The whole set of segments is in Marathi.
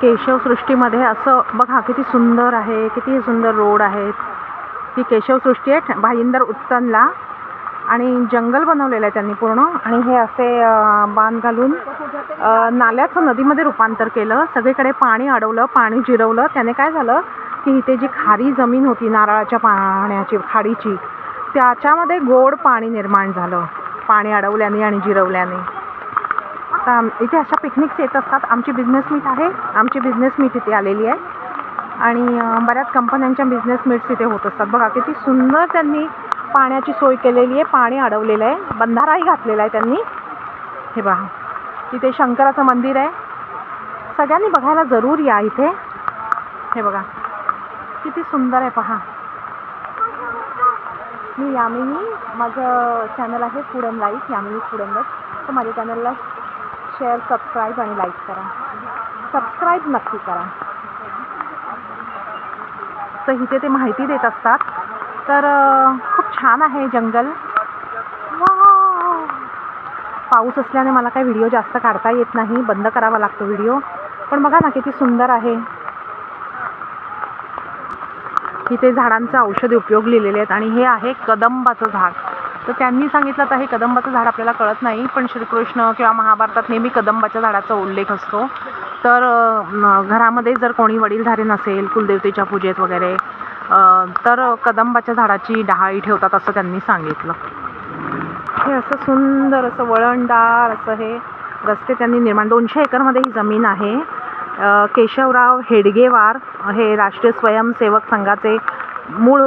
केशवसृष्टीमध्ये असं बघा किती सुंदर आहे, किती सुंदर रोड आहेत. ही केशवसृष्टी आहे भाईंदर उत्तनला आणि जंगल बनवलेलं आहे त्यांनी पूर्ण. आणि हे असे बांध घालून नाल्याचं नदीमध्ये रूपांतर केलं. सगळीकडे पाणी अडवलं, पाणी जिरवलं. त्याने काय झालं की इथे जी खारी जमीन होती नारळाच्या पाण्याची खाडीची, त्याच्यामध्ये गोड पाणी निर्माण झालं पाणी अडवल्याने आणि जिरवल्याने. आता इथे अशा पिकनिक्स येत असतात. आमची बिझनेस मीट आहे, आमची बिझनेस मीट इथे आलेली आहे आणि बऱ्याच कंपन्यांच्या बिझनेस मीट्स इथे होत असतात. बघा किती सुंदर त्यांनी पाण्याची सोय केलेली आहे, पाणी अडवलेलं आहे, बंधाराही घातलेला आहे त्यांनी. हे पहा इथे शंकराचं मंदिर आहे, सगळ्यांनी बघायला जरूर या इथे. हे बघा किती सुंदर आहे पहा. मी यामिनी, माझं चॅनल आहे food and life, Yamini food and life. तर माझ्या चॅनलला शेअर, सबस्क्राईब आणि लाईक करा. सबस्क्राईब नक्की करा. तर इथे ते माहिती देत असतात. तर खूप छान आहे जंगल. पाऊस असल्याने मला काही व्हिडिओ जास्त काढता येत नाही, बंद करावा लागतो व्हिडिओ. पण बघा ना किती सुंदर आहे. इथे झाडांचं औषधी उपयोग लिहिलेले आहेत आणि हे आहे कदंबाचं झाड. तर त्यांनी सांगितलं तर हे कदंबाचं झाड आपल्याला कळत नाही, पण श्रीकृष्ण किंवा महाभारतात नेहमी कदंबाच्या झाडाचा उल्लेख असतो. तर घरामध्ये जर कोणी वडीलधारी नसेल कुलदेवतेच्या पूजेत वगैरे, तर कदंबाच्या झाडाची डहाळी ठेवतात असं त्यांनी सांगितलं. हे असं सुंदर असं वळणदार असं हे रस्ते त्यांनी निर्माण, 200 एकरमध्ये ही जमीन आहे. केशवराव हेडगेवार हे राष्ट्रीय स्वयंसेवक संघाचे मूळ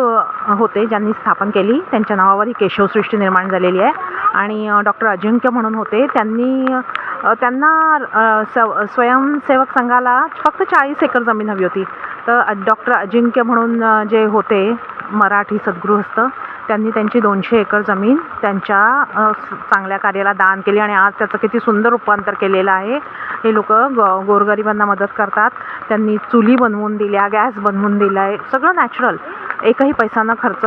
होते, ज्यांनी स्थापन केली. त्यांच्या नावावर ही केशवसृष्टी निर्माण झालेली आहे. आणि डॉक्टर अजिंक्य म्हणून होते, त्यांना स्वयंसेवक संघाला फक्त 40 एकर जमीन हवी होती. तर डॉक्टर अजिंक्य म्हणून जे होते मराठी सद्गृहस्थ, त्यांनी त्यांची 200 एकर जमीन त्यांच्या चांगल्या कार्याला दान केली आणि आज त्याचं किती सुंदर रूपांतर केलेलं आहे. हे लोक गोरगरिबांना मदत करतात. त्यांनी चुली बनवून दिल्या, गॅस बनवून दिला आहे, सगळं नॅचरल, एकही पैसा न खर्च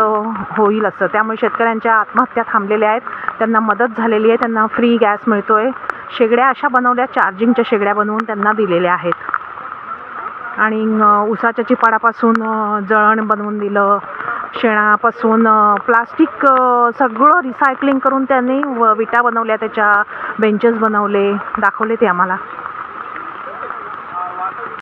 होईल असं. त्यामुळे शेतकऱ्यांच्या आत्महत्या थांबलेल्या आहेत, त्यांना मदत झालेली आहे, त्यांना फ्री गॅस मिळतो आहे. शेगड्या अशा बनवल्या, चार्जिंगच्या शेगड्या बनवून त्यांना दिलेल्या आहेत. आणि उसाच्या चिपाडापासून जळण बनवून दिलं, शेणापासून प्लास्टिक सगळं रिसायकलिंग करून त्यांनी विटा बनवल्या, त्याच्या बेंचेस बनवले, दाखवले ते आम्हाला.